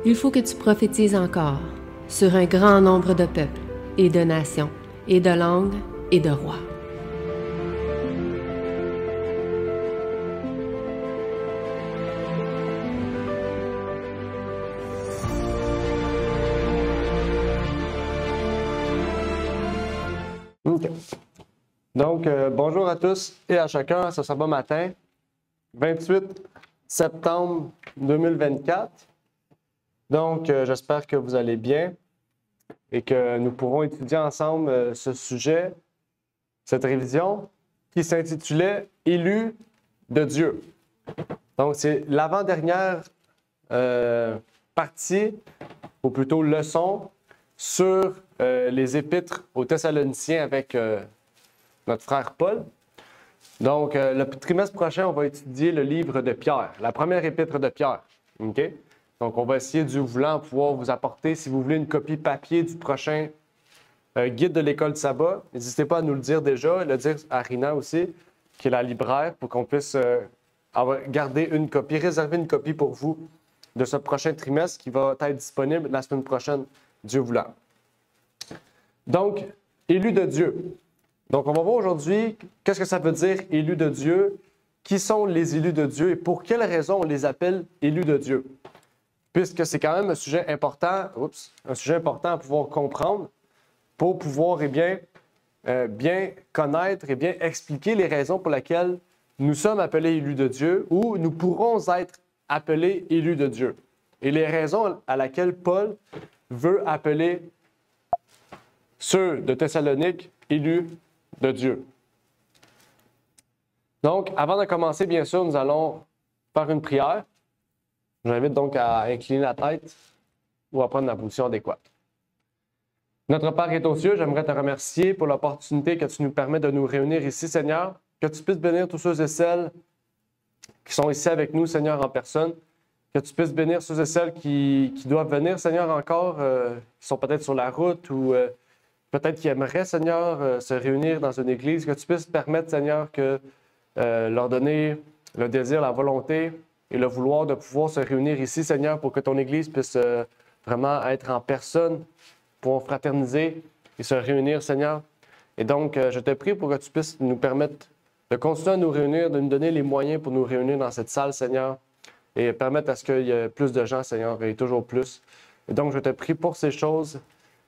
Il faut que tu prophétises encore sur un grand nombre de peuples et de nations et de langues et de rois. OK. Donc, bonjour à tous et à chacun ce sabbat matin, 28 septembre 2024. Donc, j'espère que vous allez bien et que nous pourrons étudier ensemble ce sujet, cette révision qui s'intitulait « Élus de Dieu ». Donc, c'est l'avant-dernière partie, ou plutôt leçon, sur les épîtres aux Thessaloniciens avec notre frère Paul. Donc, le trimestre prochain, on va étudier le livre de Pierre, la première épître de Pierre. OK? Donc, on va essayer, Dieu voulant, pouvoir vous apporter, si vous voulez, une copie papier du prochain guide de l'école de sabbat. N'hésitez pas à nous le dire déjà, le dire à Rina aussi, qui est la libraire, pour qu'on puisse garder une copie, réserver une copie pour vous de ce prochain trimestre qui va être disponible la semaine prochaine, Dieu voulant. Donc, élus de Dieu. Donc, on va voir aujourd'hui qu'est-ce que ça veut dire élus de Dieu, qui sont les élus de Dieu et pour quelles raisons on les appelle élus de Dieu. Puisque c'est quand même un sujet important, à pouvoir comprendre pour pouvoir bien connaître et bien expliquer les raisons pour lesquelles nous sommes appelés élus de Dieu ou nous pourrons être appelés élus de Dieu. Et les raisons à laquelle Paul veut appeler ceux de Thessalonique élus de Dieu. Donc, avant de commencer, bien sûr, nous allons faire une prière. J'invite donc à incliner la tête ou à prendre la position adéquate. Notre Père qui est aux cieux, j'aimerais te remercier pour l'opportunité que tu nous permets de nous réunir ici, Seigneur. Que tu puisses bénir tous ceux et celles qui sont ici avec nous, Seigneur, en personne. Que tu puisses bénir ceux et celles qui doivent venir, Seigneur, encore, qui sont peut-être sur la route ou peut-être qui aimeraient, Seigneur, se réunir dans une église. Que tu puisses permettre, Seigneur, que leur donner le désir, la volonté et le vouloir de pouvoir se réunir ici, Seigneur, pour que ton Église puisse vraiment être en personne, pour fraterniser et se réunir, Seigneur. Et donc, je te prie pour que tu puisses nous permettre de continuer à nous réunir, de nous donner les moyens pour nous réunir dans cette salle, Seigneur, et permettre à ce qu'il y ait plus de gens, Seigneur, et toujours plus. Et donc, je te prie pour ces choses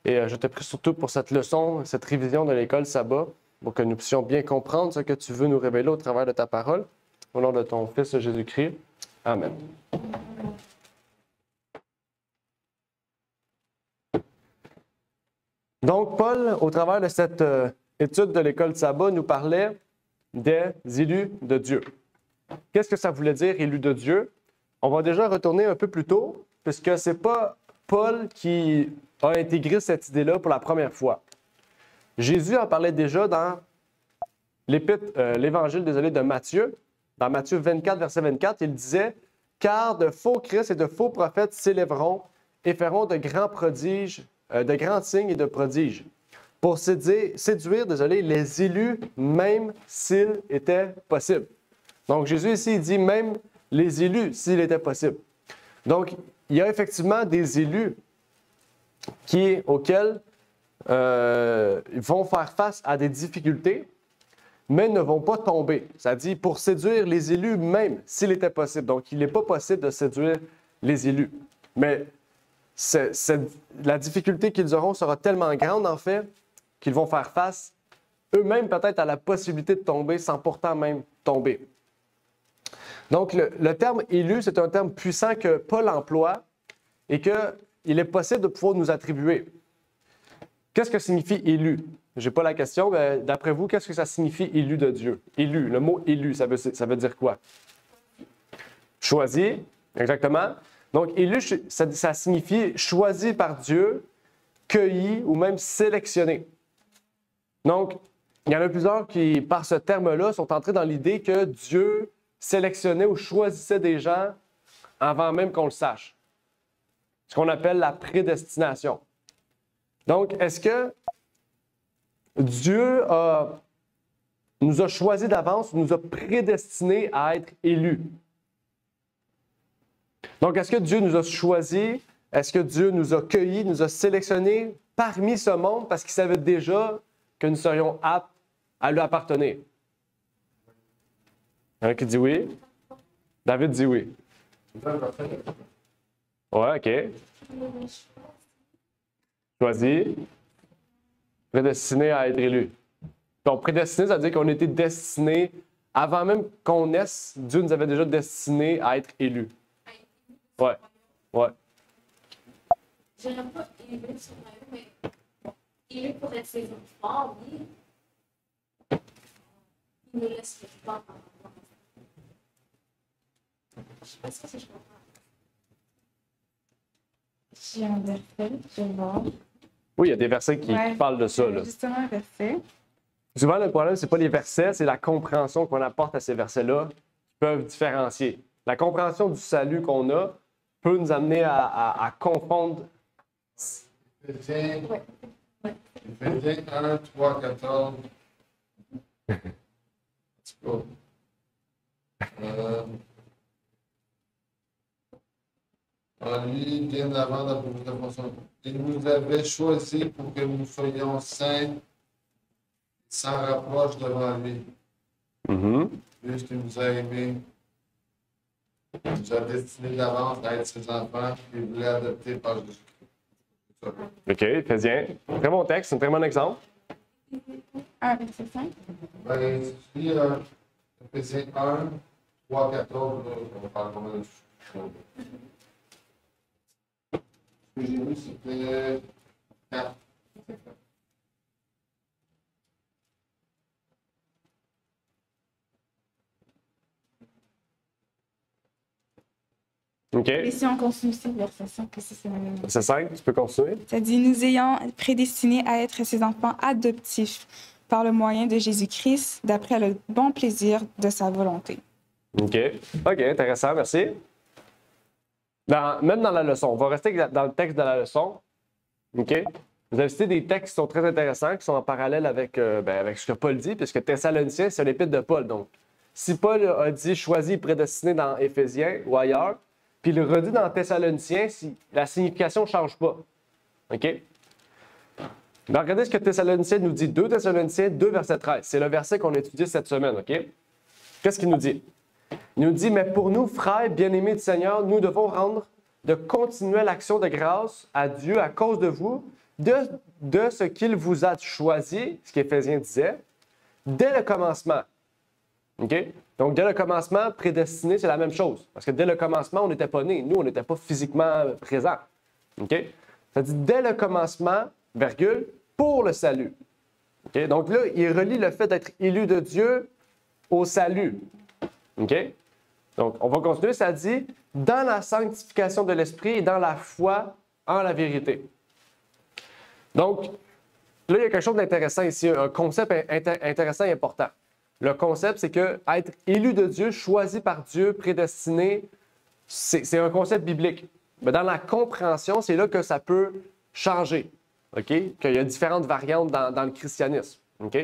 et je te prie surtout pour cette leçon, cette révision de l'école sabbat, pour que nous puissions bien comprendre ce que tu veux nous révéler au travers de ta parole. Au nom de ton Fils Jésus-Christ. Amen. Donc, Paul, au travers de cette étude de l'école de sabbat, nous parlait des élus de Dieu. Qu'est-ce que ça voulait dire, élus de Dieu? On va déjà retourner un peu plus tôt, puisque ce n'est pas Paul qui a intégré cette idée-là pour la première fois. Jésus en parlait déjà dans l'évangile de Matthieu. Dans Matthieu 24, verset 24, il disait « Car de faux Christ et de faux prophètes s'élèveront et feront de grands prodiges, de grands signes et de prodiges, pour séduire les élus, même s'il était possible. » Donc Jésus ici, il dit même les élus, s'il était possible. Donc, il y a effectivement des élus auxquels ils vont faire face à des difficultés, mais ne vont pas tomber. Ça dit pour séduire les élus même s'il était possible. Donc, il n'est pas possible de séduire les élus. Mais la difficulté qu'ils auront sera tellement grande, en fait, qu'ils vont faire face eux-mêmes peut-être à la possibilité de tomber sans pourtant même tomber. Donc, le terme « élu », c'est un terme puissant que Paul emploie et qu'il est possible de pouvoir nous attribuer. Qu'est-ce que signifie « élu » ? Je n'ai pas la question, mais d'après vous, qu'est-ce que ça signifie « élu de Dieu » ? Élu, le mot « élu », ça veut dire quoi? Choisi, exactement. Donc, élu, ça signifie choisi par Dieu, cueilli ou même sélectionné. Donc, il y en a plusieurs qui, par ce terme-là, sont entrés dans l'idée que Dieu sélectionnait ou choisissait des gens avant même qu'on le sache. Ce qu'on appelle la prédestination. Donc, est-ce que Dieu nous a choisis d'avance, nous a prédestinés à être élus? Donc, est-ce que Dieu nous a choisis Est-ce que Dieu nous a cueillis, nous a sélectionnés parmi ce monde parce qu'il savait déjà que nous serions aptes à lui appartenir? Il y en a qui dit oui. David dit oui. Ouais, OK. Choisi. Prédestiné à être élu. Donc, prédestiné, ça veut dire qu'on était destiné, avant même qu'on naisse, Dieu nous avait déjà destiné à être élus. Ouais. Ouais. Je n'ai pas élu sur moi-même, mais bon, élu pour être ses enfants, oui. Il nous laisse le choix par rapport à ça. Je ne sais pas si je comprends. J'ai un verset, je vais voir. Oui, il y a des versets qui parlent de ça. Là. Justement, un verset. Souvent, le problème, ce n'est pas les versets, c'est la compréhension qu'on apporte à ces versets-là qui peuvent différencier. La compréhension du salut qu'on a peut nous amener à confondre. Éphésiens 1, 3, 14. En lui, bien avant la fonction, il nous avait choisis pour que nous soyons saints, sans reproche devant lui. Puisqu'il nous a aimés, il nous a destinés d'avance à être ses enfants, et il voulait adopter par Jésus-Christ. OK, Éphésiens. Très bon texte, un très bon exemple. 1, verset 5. Ben, si Éphésiens 1, 3, 14, là, on parle vraiment de choses. Ce que j'ai lu, c'était 4. OK. Et si on continue aussi, verset 5, aussi, c'est la même. C'est 5, tu peux continuer. Ça dit, nous ayant prédestinés à être ses enfants adoptifs par le moyen de Jésus-Christ, d'après le bon plaisir de sa volonté. OK. OK, intéressant, merci. Même dans la leçon, on va rester dans le texte de la leçon. OK? Vous avez cité des textes qui sont très intéressants, qui sont en parallèle avec ce que Paul dit, puisque Thessaloniciens, c'est l'épître de Paul. Donc, si Paul a dit choisi, prédestiné dans Éphésiens ou ailleurs, puis il le redit dans Thessaloniciens, la signification ne change pas. OK? Donc, regardez ce que Thessaloniciens nous dit. 2 Thessaloniciens, 2 verset 13. C'est le verset qu'on a étudié cette semaine. OK? Qu'est-ce qu'il nous dit? Il nous dit, mais pour nous, frères bien-aimés du Seigneur, nous devons rendre de continuelle action de grâce à Dieu à cause de vous, de ce qu'il vous a choisi, ce qu'Éphésiens disait, dès le commencement. OK? Donc, dès le commencement, prédestiné, c'est la même chose. Parce que dès le commencement, on n'était pas nés. Nous, on n'était pas physiquement présents. OK? Ça dit dès le commencement, virgule, pour le salut. OK? Donc là, il relie le fait d'être élu de Dieu au salut. OK? Donc, on va continuer. Ça dit dans la sanctification de l'esprit et dans la foi en la vérité. Donc, là, il y a quelque chose d'intéressant ici, un concept intéressant et important. Le concept, c'est que être élu de Dieu, choisi par Dieu, prédestiné, c'est un concept biblique. Mais dans la compréhension, c'est là que ça peut changer. OK? Qu'il y a différentes variantes dans le christianisme. OK?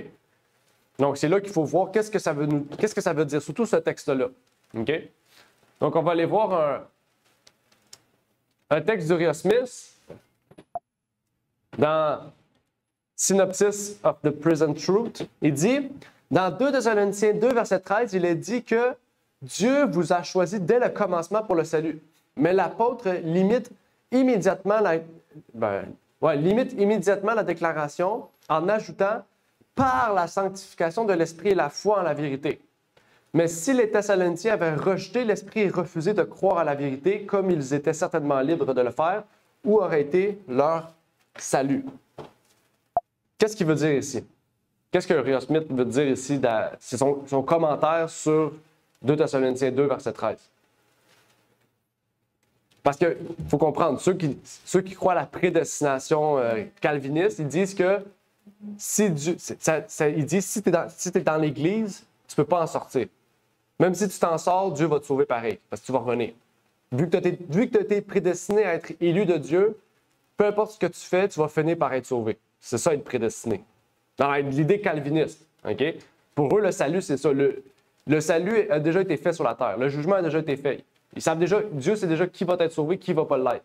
Donc, c'est là qu'il faut voir qu'est-ce que ça veut dire, surtout ce texte-là. OK? Donc, on va aller voir un texte d'Uriah Smith dans Synopsis of the Present Truth. Il dit, dans 2 Thessaloniciens 2, verset 13, il est dit que Dieu vous a choisi dès le commencement pour le salut. Mais l'apôtre limite immédiatement la déclaration en ajoutant par la sanctification de l'esprit et la foi en la vérité. Mais si les Thessaloniciens avaient rejeté l'esprit et refusé de croire à la vérité, comme ils étaient certainement libres de le faire, où aurait été leur salut? Qu'est-ce qu'il veut dire ici? Qu'est-ce que Uriah Smith veut dire ici? C'est son commentaire sur 2 Thessaloniciens 2, verset 13. Parce qu'il faut comprendre, ceux qui croient à la prédestination calviniste, ils disent que si Dieu, il dit si tu es dans l'Église, tu ne peux pas en sortir. Même si tu t'en sors, Dieu va te sauver pareil, parce que tu vas revenir. Vu que tu as été prédestiné à être élu de Dieu, peu importe ce que tu fais, tu vas finir par être sauvé. C'est ça, être prédestiné. Dans l'idée calviniste. OK? Pour eux, le salut, c'est ça. Le salut a déjà été fait sur la terre. Le jugement a déjà été fait. Ils savent déjà, Dieu sait déjà qui va être sauvé, qui ne va pas l'être.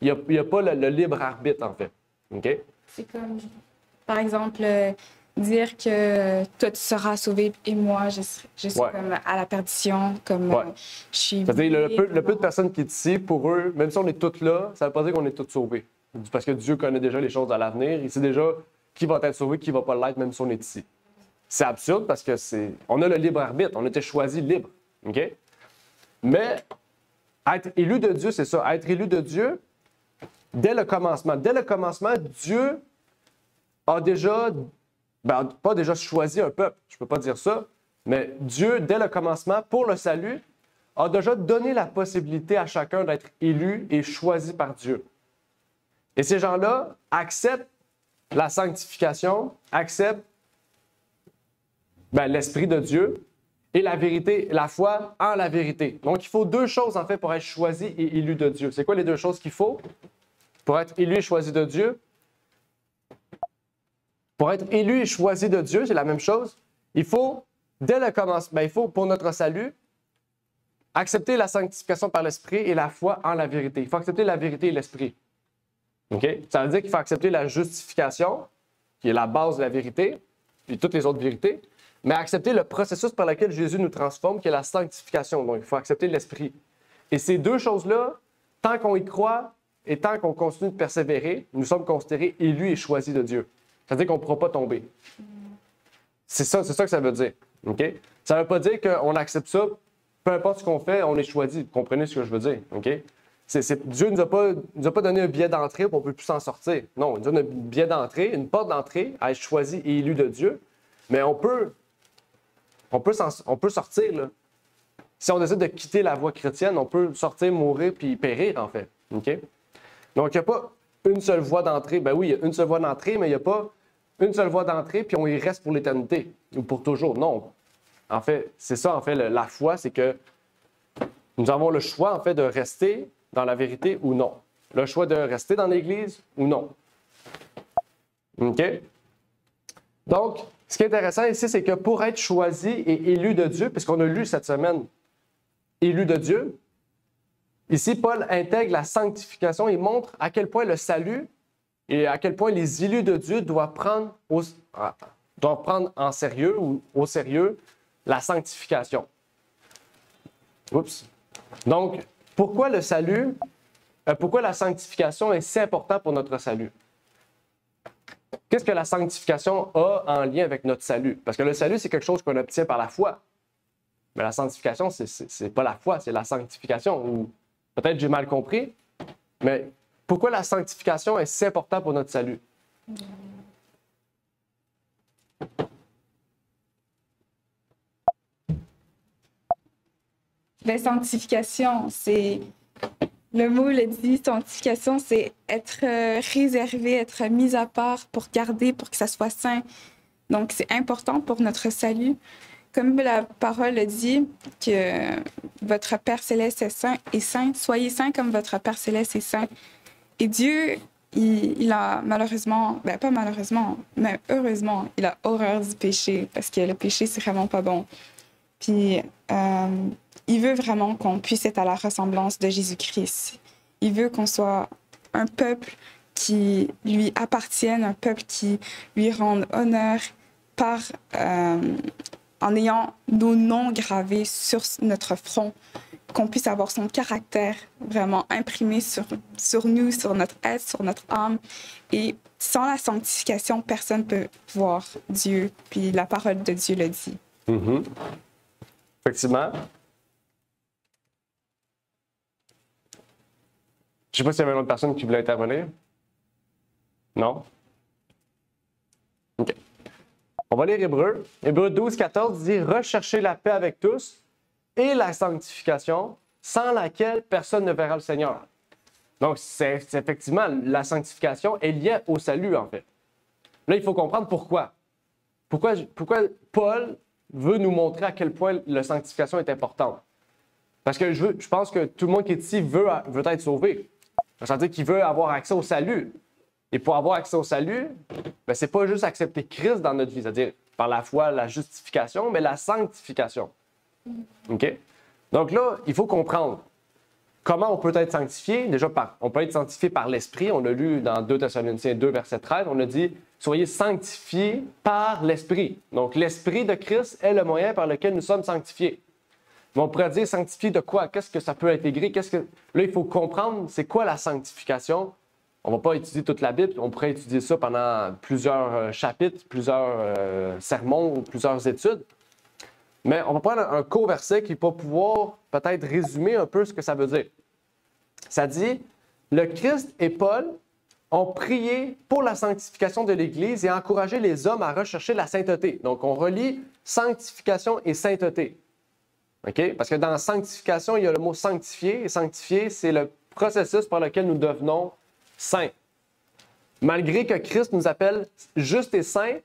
Il n'y a pas le libre arbitre, en fait. OK? C'est comme, par exemple, dire que toi, tu seras sauvé et moi, je suis Ouais. comme à la perdition, comme Ouais. je suis... C'est-à-dire, le peu de personnes qui sont ici, pour eux, même si on est tous là, ça ne veut pas dire qu'on est tous sauvés. Parce que Dieu connaît déjà les choses à l'avenir. Il sait déjà qui va être sauvé, qui ne va pas l'être, même si on est ici. C'est absurde parce que on a le libre arbitre. On était choisi libre. OK? Mais être élu de Dieu, c'est ça. Être élu de Dieu, dès le commencement. Dès le commencement, Dieu a déjà, pas déjà choisi un peuple, je ne peux pas dire ça, mais Dieu, dès le commencement, pour le salut, a déjà donné la possibilité à chacun d'être élu et choisi par Dieu. Et ces gens-là acceptent la sanctification, acceptent l'Esprit de Dieu et la vérité, la foi en la vérité. Donc, il faut deux choses, en fait, pour être choisi et élu de Dieu. C'est quoi les deux choses qu'il faut pour être élu et choisi de Dieu? Pour être élu et choisi de Dieu, c'est la même chose. Il faut, dès le commencement, il faut, pour notre salut, accepter la sanctification par l'Esprit et la foi en la vérité. Il faut accepter la vérité et l'Esprit. OK? Ça veut dire qu'il faut accepter la justification, qui est la base de la vérité, et toutes les autres vérités, mais accepter le processus par lequel Jésus nous transforme, qui est la sanctification. Donc, il faut accepter l'Esprit. Et ces deux choses-là, tant qu'on y croit et tant qu'on continue de persévérer, nous sommes considérés élus et choisis de Dieu. C'est-à-dire qu'on ne pourra pas tomber. C'est ça que ça veut dire. OK? Ça ne veut pas dire qu'on accepte ça, peu importe ce qu'on fait, on est choisi. Vous comprenez ce que je veux dire? OK? Dieu ne nous a pas donné un billet d'entrée pour qu'on ne peut plus s'en sortir. Non, il nous donne un billet d'entrée, une porte d'entrée à être choisi et élu de Dieu. Mais on peut sortir, là. Si on décide de quitter la voie chrétienne, on peut sortir, mourir puis périr, en fait. OK? Donc, il n'y a pas une seule voie d'entrée. Ben oui, il y a une seule voie d'entrée, mais il n'y a pas une seule voie d'entrée puis on y reste pour l'éternité ou pour toujours. Non. En fait, c'est ça, en fait, la foi, c'est que nous avons le choix, en fait, de rester dans la vérité ou non. Le choix de rester dans l'Église ou non. OK? Donc, ce qui est intéressant ici, c'est que pour être choisi et élu de Dieu, puisqu'on a lu cette semaine élu de Dieu, ici, Paul intègre la sanctification. Il montre à quel point le salut et à quel point les élus de Dieu doivent prendre en sérieux ou au sérieux la sanctification. Oups. Donc, pourquoi le salut, pourquoi la sanctification est si important pour notre salut? Qu'est-ce que la sanctification a en lien avec notre salut? Parce que le salut, c'est quelque chose qu'on obtient par la foi. Mais la sanctification, c'est pas la foi, c'est la sanctification. Ou peut-être j'ai mal compris, mais pourquoi la sanctification est si importante pour notre salut? La sanctification, c'est... Le mot le dit, sanctification, c'est être réservé, être mis à part pour garder, pour que ça soit saint. Donc, c'est important pour notre salut. Comme la parole le dit, que votre Père céleste est saint, soyez saints comme votre Père céleste est saint. Et Dieu, il a malheureusement, pas malheureusement, mais heureusement, il a horreur du péché, parce que le péché, c'est vraiment pas bon. Puis, il veut vraiment qu'on puisse être à la ressemblance de Jésus-Christ. Il veut qu'on soit un peuple qui lui appartienne, un peuple qui lui rende honneur en ayant nos noms gravés sur notre front, qu'on puisse avoir son caractère vraiment imprimé sur nous, sur notre être, sur notre âme. Et sans la sanctification, personne ne peut voir Dieu. Puis la parole de Dieu le dit. Mm-hmm. Effectivement. Je ne sais pas s'il y avait une autre personne qui voulait intervenir. Non? OK. On va lire Hébreux. Hébreux 12, 14 dit « Recherchez la paix avec tous et la sanctification, sans laquelle personne ne verra le Seigneur. » Donc, c'est effectivement, la sanctification est liée au salut, en fait. Là, il faut comprendre pourquoi. Pourquoi Paul veut nous montrer à quel point la sanctification est importante. Parce que je pense que tout le monde qui est ici veut être sauvé. Ça veut dire qu'il veut avoir accès au salut. Et pour avoir accès au salut, c'est pas juste accepter Christ dans notre vie, c'est-à-dire par la foi, la justification, mais la sanctification. OK? Donc là, il faut comprendre. comment on peut être sanctifié? Déjà, on peut être sanctifié par l'Esprit. On l'a lu dans 2 Thessaloniciens 2, verset 13. On a dit « Soyez sanctifiés par l'Esprit ». Donc, l'Esprit de Christ est le moyen par lequel nous sommes sanctifiés. Mais on pourrait dire sanctifié de quoi? Qu'est-ce que ça peut intégrer? Là, il faut comprendre c'est quoi la sanctification. On ne va pas étudier toute la Bible. On pourrait étudier ça pendant plusieurs chapitres, plusieurs sermons ou plusieurs études. Mais on va prendre un court verset qui va pouvoir peut-être résumer un peu ce que ça veut dire. Ça dit, le Christ et Paul ont prié pour la sanctification de l'Église et encouragé les hommes à rechercher la sainteté. Donc, on relie sanctification et sainteté. OK? Parce que dans sanctification, il y a le mot sanctifier. Et sanctifier, c'est le processus par lequel nous devenons saints. Malgré que Christ nous appelle justes et saints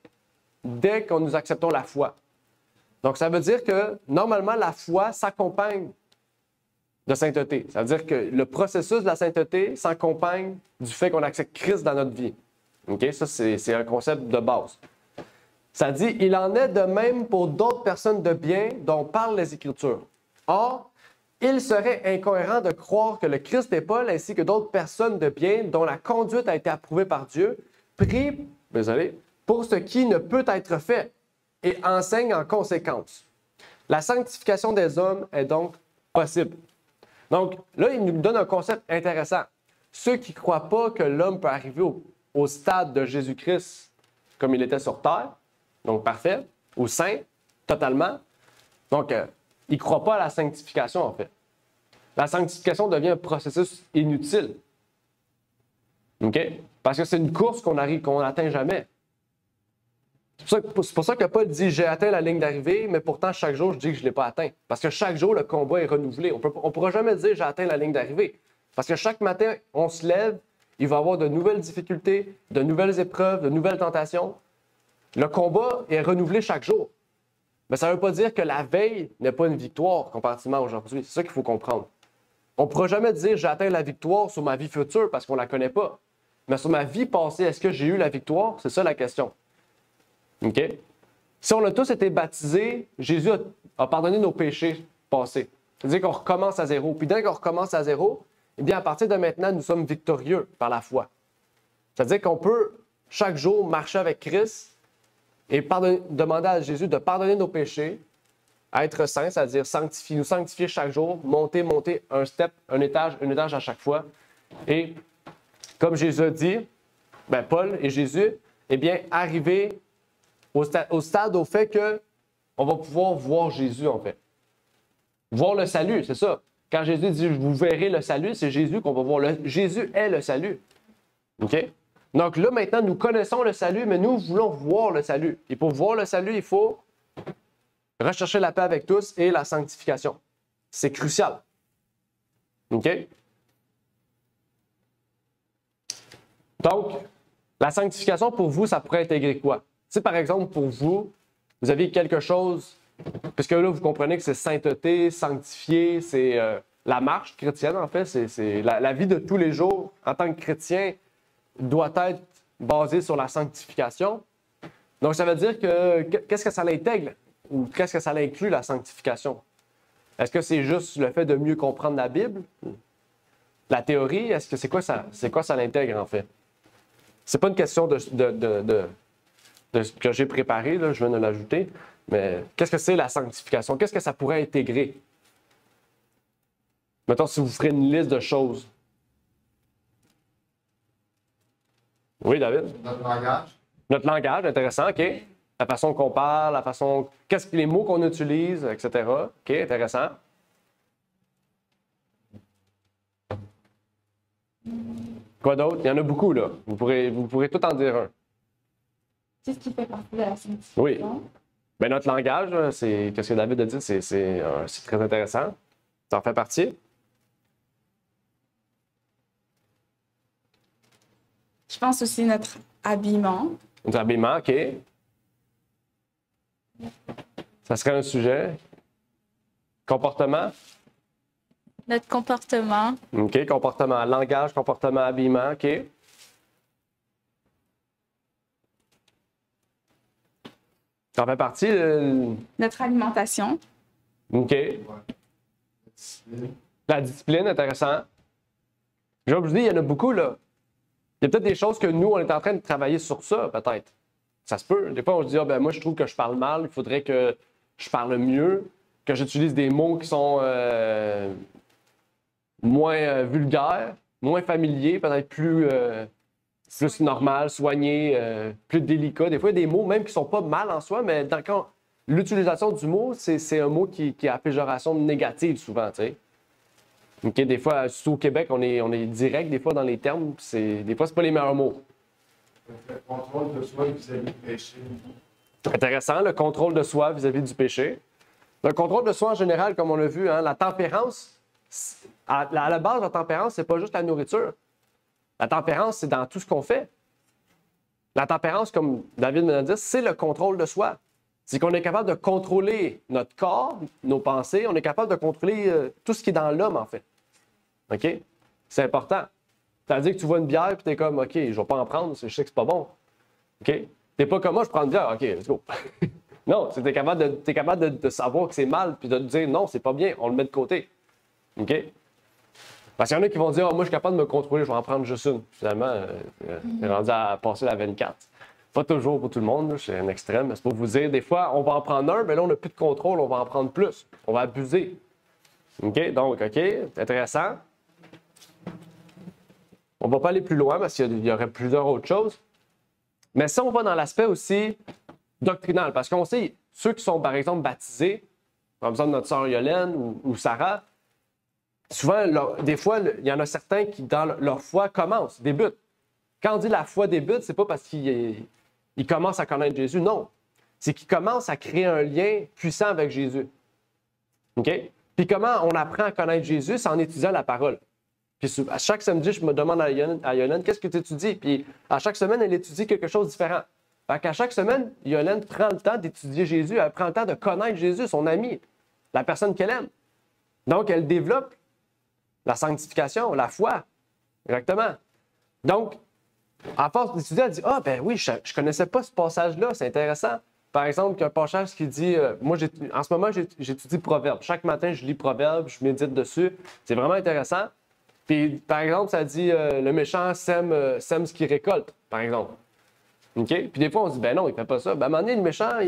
dès que nous acceptons la foi. Donc, ça veut dire que, normalement, la foi s'accompagne de sainteté. Ça veut dire que le processus de la sainteté s'accompagne du fait qu'on accepte Christ dans notre vie. OK? Ça, c'est un concept de base. Ça dit, il en est de même pour d'autres personnes de bien dont parlent les Écritures. Or, il serait incohérent de croire que le Christ et Paul, ainsi que d'autres personnes de bien dont la conduite a été approuvée par Dieu, prient, pour ce qui ne peut être fait, et enseigne en conséquence. La sanctification des hommes est donc possible. Donc, là, il nous donne un concept intéressant. Ceux qui ne croient pas que l'homme peut arriver au stade de Jésus-Christ comme il était sur terre, donc parfait, ou saint, totalement, donc, ils ne croient pas à la sanctification, en fait. La sanctification devient un processus inutile. OK? Parce que c'est une course qu'on n'atteint jamais. C'est pour ça que Paul dit « J'ai atteint la ligne d'arrivée, mais pourtant, chaque jour, je dis que je ne l'ai pas atteint. » Parce que chaque jour, le combat est renouvelé. On ne pourra jamais dire « J'ai atteint la ligne d'arrivée. » Parce que chaque matin, on se lève, il va y avoir de nouvelles difficultés, de nouvelles épreuves, de nouvelles tentations. Le combat est renouvelé chaque jour. Mais ça ne veut pas dire que la veille n'est pas une victoire comparativement à aujourd'hui. C'est ça qu'il faut comprendre. On ne pourra jamais dire « J'ai atteint la victoire sur ma vie future » parce qu'on ne la connaît pas. Mais sur ma vie passée, est-ce que j'ai eu la victoire? C'est ça la question. OK? Si on a tous été baptisés, Jésus a pardonné nos péchés passés. C'est-à-dire qu'on recommence à zéro. Puis dès qu'on recommence à zéro, eh bien, à partir de maintenant, nous sommes victorieux par la foi. C'est-à-dire qu'on peut, chaque jour, marcher avec Christ et demander à Jésus de pardonner nos péchés, être saint, c'est-à-dire nous sanctifier chaque jour, monter un step, un étage à chaque fois. Et comme Jésus a dit, Paul et Jésus, eh bien, arriver au stade au fait qu'on va pouvoir voir Jésus, en fait. Voir le salut, c'est ça. Quand Jésus dit « vous verrez le salut », c'est Jésus qu'on va voir. Jésus est le salut. OK? Donc là, maintenant, nous connaissons le salut, mais nous voulons voir le salut. Et pour voir le salut, il faut rechercher la paix avec tous et la sanctification. C'est crucial. OK? Donc, la sanctification, pour vous, ça pourrait intégrer quoi? Si, par exemple, pour vous, vous aviez quelque chose, puisque là, vous comprenez que c'est sainteté, sanctifié, c'est la marche chrétienne, en fait, c'est la vie de tous les jours en tant que chrétien doit être basée sur la sanctification. Donc, ça veut dire que qu'est-ce que ça l'intègre ou qu'est-ce que ça inclut, la sanctification? Est-ce que c'est juste le fait de mieux comprendre la Bible? La théorie, est-ce que c'est quoi ça l'intègre, en fait? C'est pas une question de ce que j'ai préparé, là, je viens de l'ajouter, mais qu'est-ce que c'est la sanctification? Qu'est-ce que ça pourrait intégrer? Mettons, si vous ferez une liste de choses. Oui, David? Notre langage. Notre langage, intéressant, OK. La façon qu'on parle, les mots qu'on utilise, etc. OK, intéressant. Quoi d'autre? Il y en a beaucoup, là. Vous pourrez tout en dire un. C'est ce qui fait partie de la sanctification. Oui. Bien, notre langage, c'est qu'est-ce que David a dit, c'est très intéressant. Ça en fait partie. Je pense aussi notre habillement. Notre habillement, OK. Ça serait un sujet. Comportement. Notre comportement. OK, comportement. Langage, comportement, habillement, OK. Ça en fait partie. Notre alimentation. OK. La discipline, intéressant. Je vous dis, il y en a beaucoup, là. Il y a peut-être des choses que nous, on est en train de travailler sur ça, peut-être. Ça se peut. Des fois, on se dit, ah, ben moi, je trouve que je parle mal, il faudrait que je parle mieux, que j'utilise des mots qui sont moins vulgaires, moins familiers, peut-être plus normal, soignés, plus délicats. Des fois, il y a des mots même qui sont pas mal en soi, mais quand l'utilisation du mot, c'est un mot qui a la péjoration négative souvent, tu sais. Okay, des fois, surtout au Québec, on est direct des fois dans les termes, des fois, c'est pas les meilleurs mots. Le contrôle de soi vis-à-vis du péché. Intéressant, le contrôle de soi vis-à-vis du péché. Le contrôle de soi en général, comme on l'a vu, hein, la tempérance, à la base, la tempérance, c'est pas juste la nourriture. La tempérance, c'est dans tout ce qu'on fait. La tempérance, comme David me l'a dit, c'est le contrôle de soi. C'est qu'on est capable de contrôler notre corps, nos pensées, on est capable de contrôler tout ce qui est dans l'homme, en fait. OK? C'est important. C'est-à-dire que tu vois une bière et tu es comme, OK, je ne vais pas en prendre, je sais que c'est pas bon. OK? Tu n'es pas comme moi, je prends une bière, OK, let's go. Non, tu es capable de savoir que c'est mal puis de te dire, non, c'est pas bien, on le met de côté. OK? Parce qu'il y en a qui vont dire, moi, je suis capable de me contrôler, je vais en prendre juste une. Finalement, c'est rendu à passer la 24. Pas toujours pour tout le monde, c'est un extrême. C'est pour vous dire, des fois, on va en prendre un, mais là, on n'a plus de contrôle, on va en prendre plus. On va abuser. OK? Donc, OK, intéressant. On ne va pas aller plus loin parce qu'il y aurait plusieurs autres choses. Mais si on va dans l'aspect aussi doctrinal, parce qu'on sait, ceux qui sont, par exemple, baptisés, par exemple notre sœur Yolène ou Sarah, souvent, des fois, il y en a certains qui, dans leur foi, commencent, débutent. Quand on dit la foi débute, c'est pas parce qu'ils commencent à connaître Jésus, non. C'est qu'ils commencent à créer un lien puissant avec Jésus. OK? Puis comment on apprend à connaître Jésus? C'est en étudiant la parole. Puis à chaque samedi, je me demande à Yolène, qu'est-ce que tu étudies? Puis à chaque semaine, elle étudie quelque chose de différent. Fait qu'à chaque semaine, Yolène prend le temps d'étudier Jésus, elle prend le temps de connaître Jésus, son ami, la personne qu'elle aime. Donc, elle développe la sanctification, la foi. Exactement. Donc, à force d'étudier, elle dit, ah, ben oui, je ne connaissais pas ce passage-là, c'est intéressant. Par exemple, il y a un passage qui dit, moi, en ce moment, j'étudie Proverbes. Chaque matin, je lis Proverbes, je médite dessus. C'est vraiment intéressant. Puis, par exemple, ça dit, le méchant sème ce qu'il récolte, par exemple. OK? Puis des fois, on se dit, ben non, il ne fait pas ça. Ben à un moment donné, le méchant,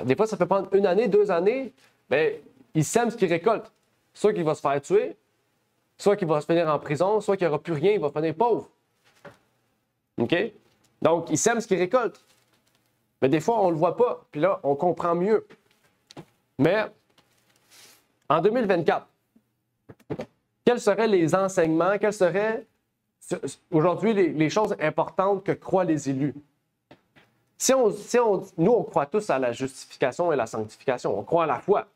des fois, ça peut prendre 1 année, 2 années, ben il sème ce qu'il récolte. Soit qu'il va se faire tuer, soit qu'il va se finir en prison, soit qu'il n'y aura plus rien, il va finir pauvre. OK? Donc, il sème ce qu'il récolte. Mais des fois, on ne le voit pas. Puis là, on comprend mieux. Mais en 2024, quels seraient les enseignements, quels seraient aujourd'hui les choses importantes que croient les élus? Nous, on croit tous à la justification et la sanctification. On croit à la foi.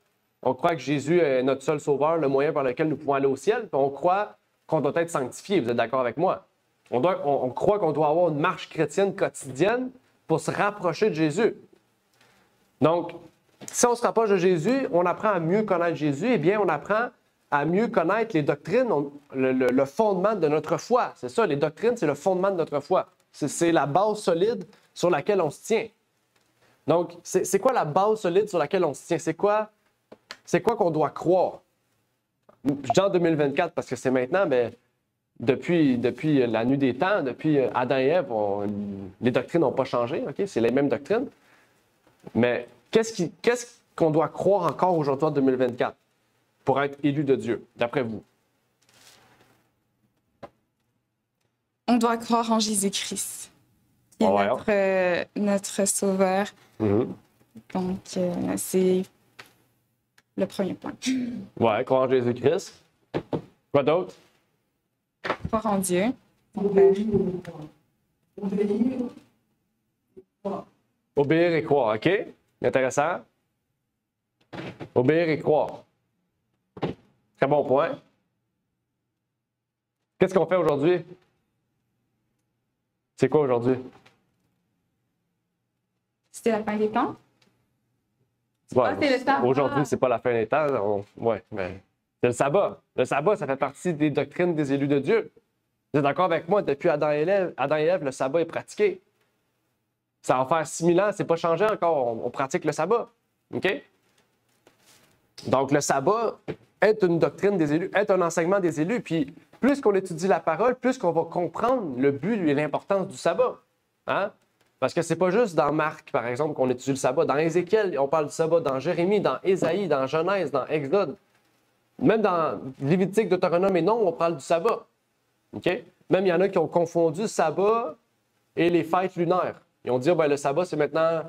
On croit que Jésus est notre seul sauveur, le moyen par lequel nous pouvons aller au ciel. Puis on croit qu'on doit être sanctifié. Vous êtes d'accord avec moi? On croit qu'on doit avoir une marche chrétienne quotidienne pour se rapprocher de Jésus. Donc, si on se rapproche de Jésus, on apprend à mieux connaître Jésus, eh bien, on apprend à mieux connaître les doctrines, le fondement de notre foi. C'est ça, les doctrines, c'est le fondement de notre foi. C'est la base solide sur laquelle on se tient. Donc, c'est quoi la base solide sur laquelle on se tient? C'est quoi qu'on doit croire? Je dis en 2024 parce que c'est maintenant, mais depuis la nuit des temps, depuis Adam et Ève, les doctrines n'ont pas changé, okay? C'est les mêmes doctrines. Mais qu'est-ce qu'on doit croire encore aujourd'hui en 2024 pour être élu de Dieu, d'après vous? On doit croire en Jésus-Christ, qui est notre sauveur. Mm-hmm. Donc, c'est le premier point. Ouais, croire en Jésus-Christ. Quoi d'autre? Croire en Dieu. Obéir et croire, OK? Intéressant. Obéir et croire. Très bon point. Qu'est-ce qu'on fait aujourd'hui? C'est quoi aujourd'hui? C'était la fin des temps? Ouais, c'est le sabbat. Aujourd'hui, c'est pas la fin des temps. Ouais, mais c'est le sabbat. Le sabbat, ça fait partie des doctrines des élus de Dieu. Vous êtes d'accord avec moi? Depuis Adam et Ève, le sabbat est pratiqué. Ça va faire 6000 ans, c'est pas changé encore. On pratique le sabbat. OK? Donc, le sabbat, est une doctrine des élus, est un enseignement des élus. Puis plus qu'on étudie la parole, plus qu'on va comprendre le but et l'importance du sabbat. Hein? Parce que c'est pas juste dans Marc, par exemple, qu'on étudie le sabbat. Dans Ézéchiel, on parle du sabbat. Dans Jérémie, dans Ésaïe, dans Genèse, dans Exode. Même dans Lévitique, Deutéronome et non, on parle du sabbat. OK? Même il y en a qui ont confondu le sabbat et les fêtes lunaires. Ils ont dit, ben, le sabbat, c'est maintenant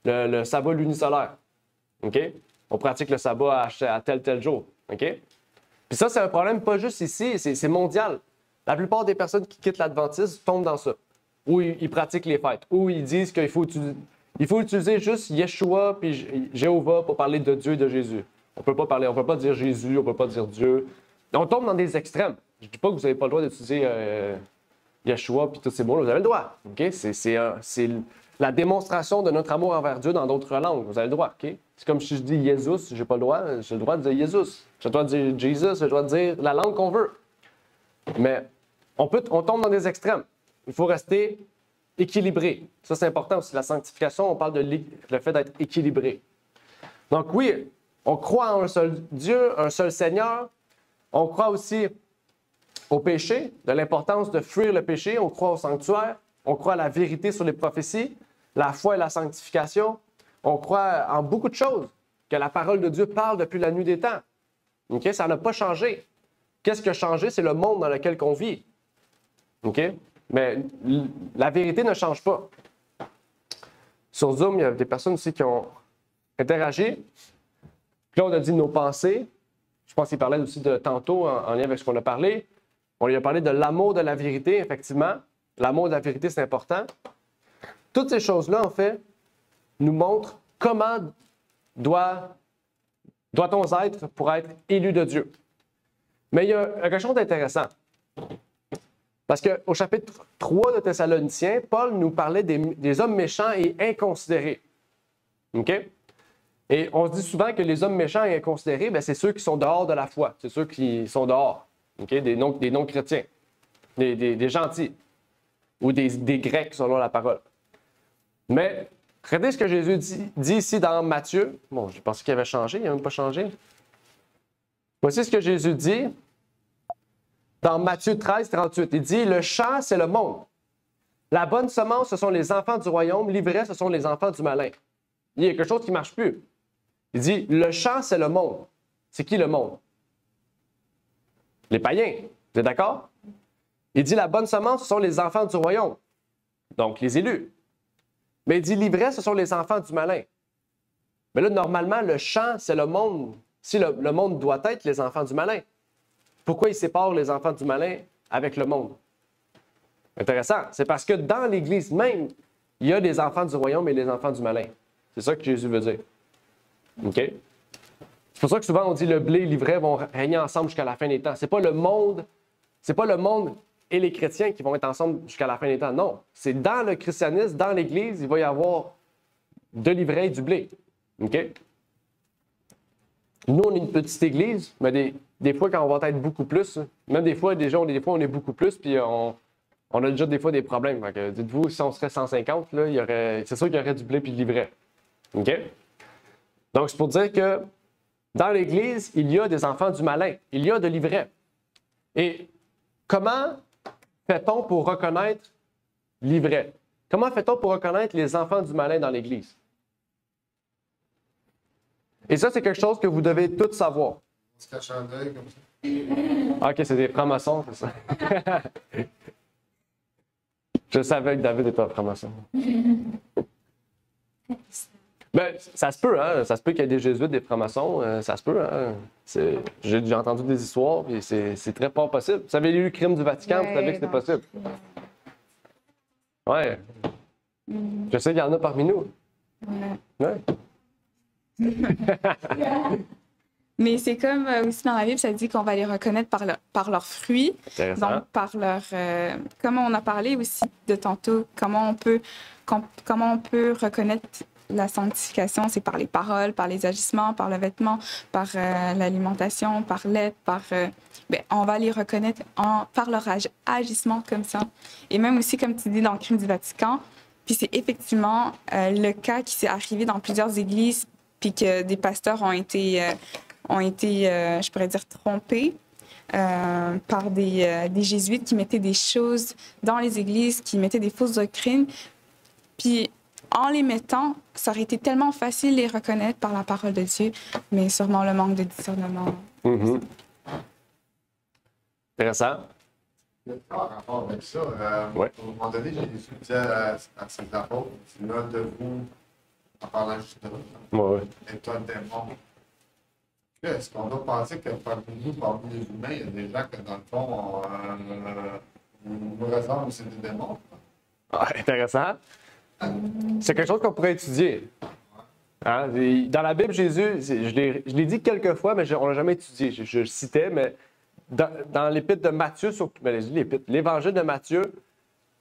le sabbat lunisolaire. OK? On pratique le sabbat à tel jour. OK? Puis ça, c'est un problème pas juste ici, c'est mondial. La plupart des personnes qui quittent l'Adventisme tombent dans ça. Ou ils pratiquent les fêtes. Ou ils disent qu'il faut utiliser juste Yeshua puis Jéhovah pour parler de Dieu et de Jésus. On peut pas dire Jésus, on peut pas dire Dieu. On tombe dans des extrêmes. Je dis pas que vous n'avez pas le droit d'utiliser Yeshua puis tous ces mots-là. Vous avez le droit. OK? C'est la démonstration de notre amour envers Dieu dans d'autres langues. Vous avez le droit. OK? C'est comme si je dis Jésus, j'ai pas le droit. J'ai le droit de dire Jésus. J'ai le droit de dire Jesus. J'ai le droit de dire la langue qu'on veut. Mais on tombe dans des extrêmes. Il faut rester équilibré. Ça, c'est important aussi. La sanctification, on parle de le fait d'être équilibré. Donc oui, on croit en un seul Dieu, un seul Seigneur. On croit aussi au péché, de l'importance de fuir le péché. On croit au sanctuaire. On croit à la vérité sur les prophéties, la foi et la sanctification. On croit en beaucoup de choses que la parole de Dieu parle depuis la nuit des temps. Okay? Ça n'a pas changé. Qu'est-ce qui a changé? C'est le monde dans lequel on vit. OK? Mais la vérité ne change pas. Sur Zoom, il y a des personnes aussi qui ont interagi. Puis là, on a dit nos pensées. Je pense qu'il parlait aussi de tantôt, en lien avec ce qu'on a parlé. On lui a parlé de l'amour de la vérité, effectivement. L'amour de la vérité, c'est important. Toutes ces choses-là, en fait, nous montrent comment doit-on être pour être élu de Dieu. Mais il y a quelque chose d'intéressant. Parce qu'au chapitre 3 de Thessaloniciens, Paul nous parlait des hommes méchants et inconsidérés. OK? Et on se dit souvent que les hommes méchants et inconsidérés, bien, c'est ceux qui sont dehors de la foi. C'est ceux qui sont dehors. OK? Des non-chrétiens. Des gentils. Ou des Grecs, selon la parole. Mais regardez ce que Jésus dit ici dans Matthieu. Bon, j'ai pensé qu'il avait changé. Il n'a même pas changé. Voici ce que Jésus dit. Dans Matthieu 13, 38, il dit « Le champ, c'est le monde. La bonne semence, ce sont les enfants du royaume. L'ivraie, ce sont les enfants du malin. » Il y a quelque chose qui ne marche plus. Il dit « Le champ, c'est le monde. » C'est qui le monde? Les païens. Vous êtes d'accord? Il dit « La bonne semence, ce sont les enfants du royaume. » Donc, les élus. Mais il dit « L'ivraie, ce sont les enfants du malin. » Mais là, normalement, le champ, c'est le monde. Si le monde doit être les enfants du malin. Pourquoi il sépare les enfants du malin avec le monde? Intéressant. C'est parce que dans l'Église même, il y a des enfants du royaume et les enfants du malin. C'est ça que Jésus veut dire. OK? C'est pour ça que souvent on dit le blé et l'ivraie vont régner ensemble jusqu'à la fin des temps. C'est pas le monde et les chrétiens qui vont être ensemble jusqu'à la fin des temps. Non. C'est dans le christianisme, dans l'Église, il va y avoir de l'ivraie et du blé. OK? Nous, on est une petite église, mais des fois, quand on va être beaucoup plus, même des fois, on est beaucoup plus, puis on a déjà des fois des problèmes. Dites-vous, si on serait 150, là, c'est sûr qu'il y aurait du blé et de l'ivraie. OK? Donc, c'est pour dire que dans l'Église, il y a des enfants du malin, il y a de l'ivraie. Et comment fait-on pour reconnaître l'ivraie? Comment fait-on pour reconnaître les enfants du malin dans l'Église? Et ça, c'est quelque chose que vous devez tous savoir. On se cache un œil comme ça. OK, c'est des francs-maçons, c'est ça. Je savais que David était un franc-maçon. Ben, ça se peut, hein? Ça se peut qu'il y ait des jésuites, des francs-maçons. Ça se peut, hein? J'ai déjà entendu des histoires, puis c'est très pas possible. Vous savez, lu le crime du Vatican, vous savez que c'était possible. Ouais. Je sais qu'il y en a parmi nous. Ouais. Mais c'est comme aussi dans la Bible, ça dit qu'on va les reconnaître par leurs fruits. Donc, par leur... comme on a parlé aussi de tantôt, comment on peut reconnaître la sanctification, c'est par les paroles, par les agissements, par le vêtement, par l'alimentation, par l'aide, on va les reconnaître par leur agissement comme ça. Et même aussi, comme tu dis, dans le crime du Vatican, puis c'est effectivement le cas qui s'est arrivé dans plusieurs églises, puis que des pasteurs ont été ont été, je pourrais dire, trompés par des jésuites qui mettaient des choses dans les églises, qui mettaient des fausses doctrines. Puis, en les mettant, ça aurait été tellement facile de les reconnaître par la parole de Dieu, mais sûrement le manque de discernement. Intéressant. Il y a en rapport avec ça. Ouais. À un moment donné, Jésus disait à ses apôtres, là de vous, en parlant justement, est un démon. Est-ce qu'on doit penser que parmi nous, parmi les humains, il y a des gens que, dans le fond, nous ressemblent aussi des démons? Ah, intéressant. C'est quelque chose qu'on pourrait étudier. Hein? Dans la Bible, Jésus, je l'ai dit quelques fois, mais on ne l'a jamais étudié. Je le citais, mais dans l'épître de Matthieu, surtout, l'évangile de Matthieu,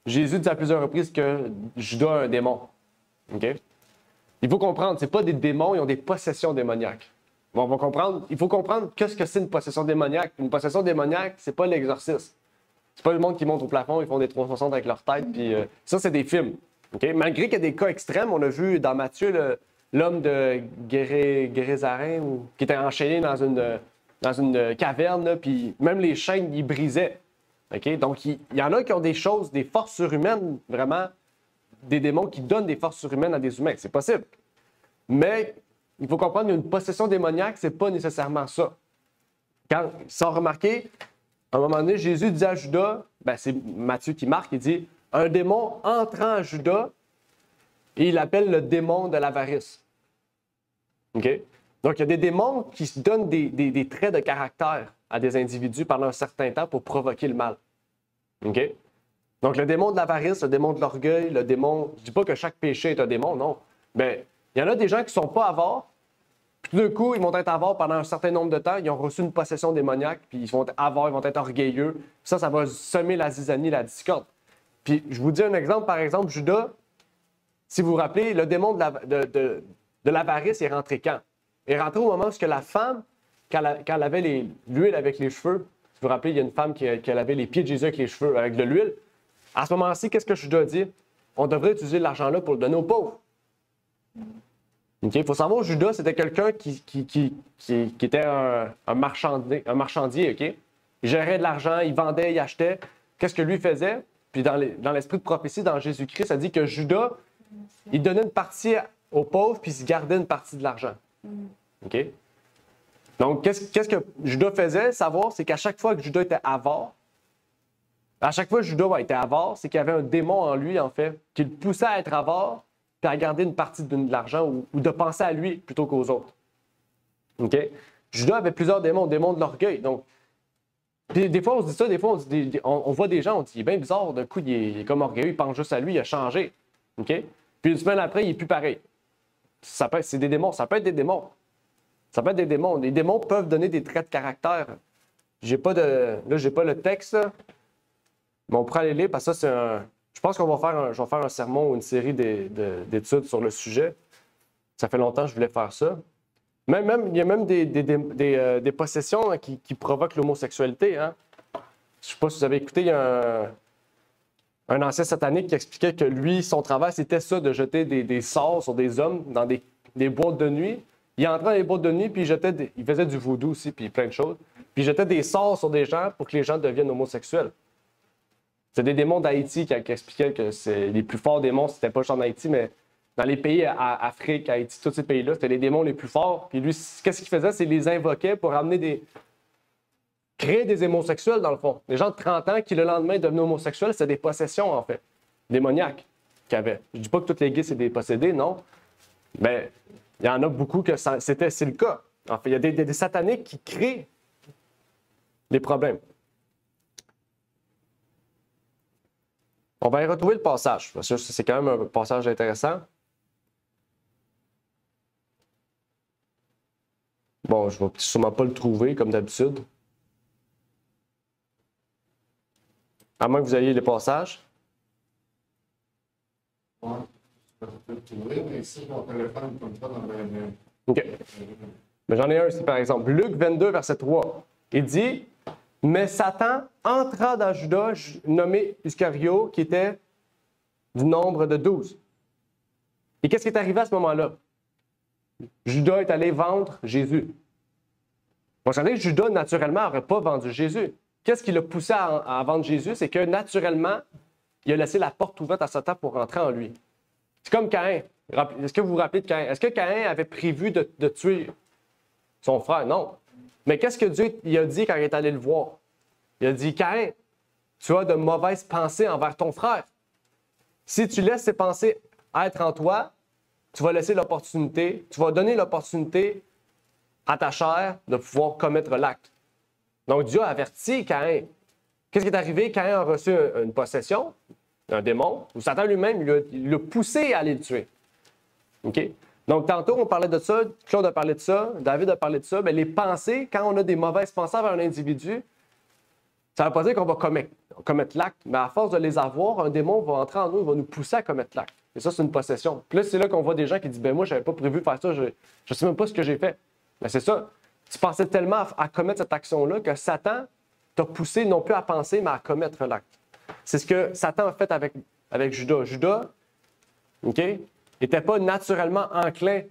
Jésus dit à plusieurs reprises que Judas a un démon. Okay? Il faut comprendre, ce n'est pas des démons, ils ont des possessions démoniaques. Bon, on va comprendre, il faut comprendre qu'est-ce que c'est une possession démoniaque. Une possession démoniaque, c'est pas l'exorcisme. C'est pas le monde qui monte au plafond, ils font des 360 avec leur tête, puis ça, c'est des films. Okay? Malgré qu'il y a des cas extrêmes, on a vu dans Matthieu l'homme de Gérézarin qui était enchaîné dans une caverne, là, puis même les chaînes, ils brisaient. Okay? Donc, il y en a qui ont des choses, des forces surhumaines, vraiment, des démons qui donnent des forces surhumaines à des humains. C'est possible. Mais il faut comprendre qu'une possession démoniaque, c'est pas nécessairement ça. Sans remarquer, à un moment donné, Jésus dit à Judas, c'est Matthieu qui marque, il dit « Un démon entrant à Judas, et il l'appelle le démon de l'avarice. » Okay? Donc, il y a des démons qui se donnent des traits de caractère à des individus pendant un certain temps pour provoquer le mal. Okay? Donc, le démon de l'avarice, le démon de l'orgueil, le démon... Je ne dis pas que chaque péché est un démon, non. Mais il y en a des gens qui ne sont pas avares, puis tout d'un coup, ils vont être avares pendant un certain nombre de temps, ils ont reçu une possession démoniaque, puis ils vont être avares, ils vont être orgueilleux. Ça va semer la zizanie, la discorde. Puis, je vous dis un exemple, par exemple, Judas, si vous vous rappelez, le démon de l'avarice est rentré quand? Il est rentré au moment où la femme, quand elle avait l'huile avec les cheveux, si vous vous rappelez, il y a une femme qui avait les pieds de Jésus avec les cheveux, avec de l'huile. À ce moment-ci, qu'est-ce que Judas dit? On devrait utiliser l'argent-là pour le donner aux pauvres. Okay? Il faut savoir, Judas, c'était quelqu'un qui était un marchandier. Okay? Il gérait de l'argent, il vendait, il achetait. Qu'est-ce que lui faisait? Puis dans l'esprit de prophétie, dans Jésus-Christ, ça dit que Judas, il donnait une partie aux pauvres, puis il se gardait une partie de l'argent. Okay? Donc, qu'est-ce que Judas faisait? Savoir, c'est qu'à chaque fois que Judas était avare, à chaque fois que Judas était avare, c'est qu'il y avait un démon en lui, en fait, qui le poussait à être avare, puis à garder une partie de l'argent ou de penser à lui plutôt qu'aux autres. Okay? Judas avait plusieurs démons, démons de l'orgueil. Donc, des fois, on se dit ça, des fois, on voit des gens, on dit, il est bien bizarre, d'un coup, il est comme orgueilleux, il pense juste à lui, il a changé. Okay? Puis une semaine après, il n'est plus pareil. C'est des démons, ça peut être des démons. Ça peut être des démons. Les démons peuvent donner des traits de caractère. J'ai pas le texte, là, mais on pourra aller lire parce que ça, c'est un... Je pense qu'on va je vais faire un sermon ou une série d'études sur le sujet. Ça fait longtemps que je voulais faire ça. Il y a même des possessions qui provoquent l'homosexualité. Hein? Je ne sais pas si vous avez écouté, il y a un ancien satanique qui expliquait que lui, son travail, c'était ça, de jeter des sorts sur des hommes dans des boîtes de nuit. Il entrait dans les boîtes de nuit, puis il faisait du voodoo aussi, puis plein de choses. Puis il jetait des sorts sur des gens pour que les gens deviennent homosexuels. C'est des démons d'Haïti qui expliquaient que les plus forts démons, c'était pas juste en Haïti, mais dans les pays, Afrique, Haïti, tous ces pays-là, c'était les démons les plus forts. Puis lui, qu'est-ce qu'il faisait? C'est les invoquait pour créer des homosexuels, dans le fond. Des gens de 30 ans qui, le lendemain, devenaient homosexuels, c'est des possessions, en fait, démoniaques qu'il y avait. Je dis pas que tous les gays, c'est des possédés, non. Mais il y en a beaucoup que c'est le cas. En fait, il y a des sataniques qui créent les problèmes. On va y retrouver le passage, parce que c'est quand même un passage intéressant. Bon, je ne vais sûrement pas le trouver, comme d'habitude. À moins que vous ayez les passages. Oui, je peux le trouver, mais ici, mon téléphone ne tombe pas dans le... OK. Mais j'en ai un ici, par exemple. Luc 22, verset 3. Il dit... Mais Satan entra dans Judas, nommé Iscario, qui était du nombre de 12. Et qu'est-ce qui est arrivé à ce moment-là? Judas est allé vendre Jésus. On savait que Judas, naturellement, n'aurait pas vendu Jésus. Qu'est-ce qui l'a poussé à vendre Jésus? C'est que, naturellement, il a laissé la porte ouverte à Satan pour rentrer en lui. C'est comme Caïn. Est-ce que vous vous rappelez de Caïn? Est-ce que Caïn avait prévu de tuer son frère? Non. Mais qu'est-ce que Dieu il a dit quand il est allé le voir? Il a dit, Caïn, tu as de mauvaises pensées envers ton frère. Si tu laisses ces pensées être en toi, tu vas laisser l'opportunité, tu vas donner l'opportunité à ta chair de pouvoir commettre l'acte. Donc Dieu a averti Caïn. Qu'est-ce qui est arrivé? Caïn a reçu une possession, un démon, ou Satan lui-même, il l'a poussé à aller le tuer. OK? Donc, tantôt, on parlait de ça, Claude a parlé de ça, David a parlé de ça. Bien, les pensées, quand on a des mauvaises pensées vers un individu, ça ne veut pas dire qu'on va commettre l'acte, mais à force de les avoir, un démon va entrer en nous, il va nous pousser à commettre l'acte. Et ça, c'est une possession. Puis là, c'est là qu'on voit des gens qui disent, ben moi, je n'avais pas prévu faire ça, je ne sais même pas ce que j'ai fait. Mais c'est ça. Tu pensais tellement à commettre cette action-là que Satan t'a poussé non plus à penser, mais à commettre l'acte. C'est ce que Satan a fait avec Judas. Judas, OK, n'était pas naturellement enclin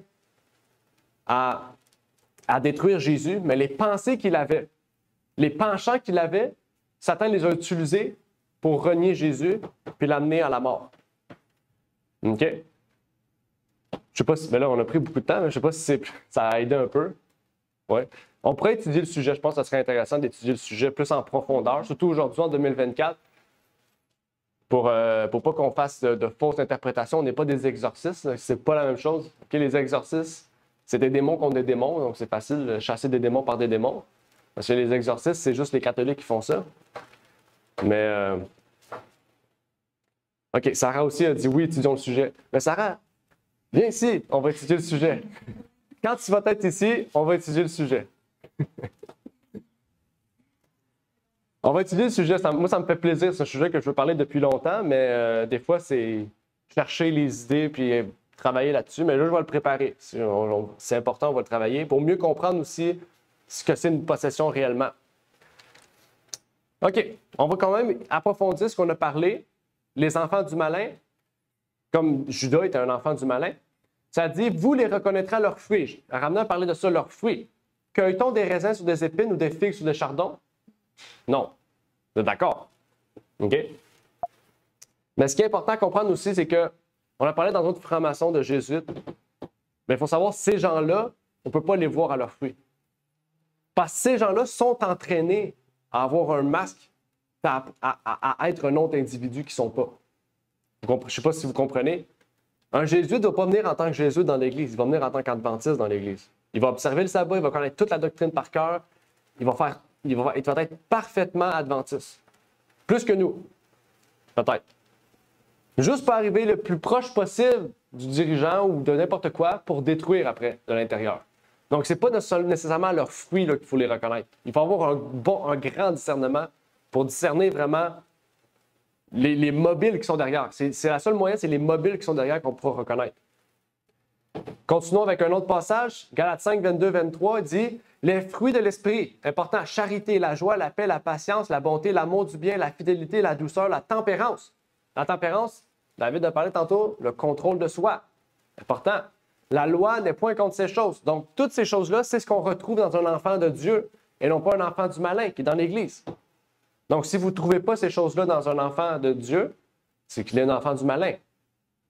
à détruire Jésus, mais les pensées qu'il avait, les penchants qu'il avait, Satan les a utilisés pour renier Jésus puis l'amener à la mort. OK? Je sais pas si. Ben là, on a pris beaucoup de temps, mais je ne sais pas si ça a aidé un peu. Ouais. On pourrait étudier le sujet. Je pense que ce serait intéressant d'étudier le sujet plus en profondeur, surtout aujourd'hui, en 2024. Pour pas qu'on fasse de fausses interprétations. On n'est pas des exorcistes, c'est pas la même chose. Okay, les exorcistes, c'est des démons contre des démons, donc c'est facile de chasser des démons par des démons. Parce que les exorcistes, c'est juste les catholiques qui font ça. Mais, OK, Sarah aussi a dit oui, étudions le sujet. Mais Sarah, viens ici, on va étudier le sujet. Quand tu vas être ici, on va étudier le sujet. On va étudier le sujet. Moi, ça me fait plaisir. C'est un sujet que je veux parler depuis longtemps, mais des fois, c'est chercher les idées puis travailler là-dessus. Mais là, je vais le préparer. C'est important, on va le travailler pour mieux comprendre aussi ce que c'est une possession réellement. OK. On va quand même approfondir ce qu'on a parlé. Les enfants du malin, comme Judas était un enfant du malin, ça dit, vous les reconnaîtrez à leurs fruits. Ramena a parlé de ça, leurs fruits. Cueille-t-on des raisins sur des épines ou des figues sur des chardons? Non. Vous êtes d'accord? OK? Mais ce qui est important à comprendre aussi, c'est que, on a parlé dans notre franc-maçon de jésuites, mais il faut savoir, ces gens-là, on ne peut pas les voir à leurs fruits. Parce que ces gens-là sont entraînés à avoir un masque, à être un autre individu qui ne sont pas. Je ne sais pas si vous comprenez. Un jésuite ne va pas venir en tant que jésuite dans l'Église, il va venir en tant qu'adventiste dans l'Église. Il va observer le sabbat, il va connaître toute la doctrine par cœur, il va être parfaitement adventiste. Plus que nous, peut-être. Juste pour arriver le plus proche possible du dirigeant ou de n'importe quoi pour détruire après de l'intérieur. Donc, ce n'est pas nécessairement leurs fruits qu'il faut les reconnaître. Il faut avoir un grand discernement pour discerner vraiment les mobiles qui sont derrière. C'est la seule moyen, c'est les mobiles qui sont derrière qu'on pourra reconnaître. Continuons avec un autre passage. Galates 5, 22, 23 dit « Les fruits de l'esprit, important, charité, la joie, la paix, la patience, la bonté, l'amour du bien, la fidélité, la douceur, la tempérance. » La tempérance, David a parlé tantôt, le contrôle de soi. Important. La loi n'est point contre ces choses. Donc, toutes ces choses-là, c'est ce qu'on retrouve dans un enfant de Dieu et non pas un enfant du malin qui est dans l'Église. Donc, si vous ne trouvez pas ces choses-là dans un enfant de Dieu, c'est qu'il est un enfant du malin.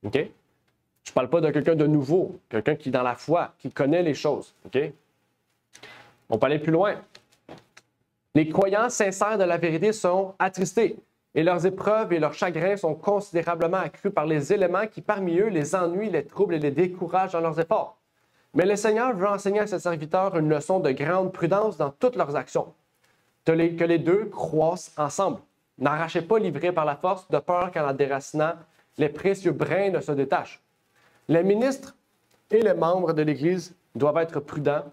OK? Je ne parle pas de quelqu'un de nouveau, quelqu'un qui est dans la foi, qui connaît les choses. OK? On peut aller plus loin. Les croyants sincères de la vérité sont attristés et leurs épreuves et leurs chagrins sont considérablement accrus par les éléments qui, parmi eux, les ennuient, les troublent et les découragent dans leurs efforts. Mais le Seigneur veut enseigner à ses serviteurs une leçon de grande prudence dans toutes leurs actions. Que les deux croissent ensemble. N'arrachez pas l'ivraie par la force, de peur qu'en la déracinant, les précieux brins ne se détachent. Les ministres et les membres de l'Église doivent être prudents,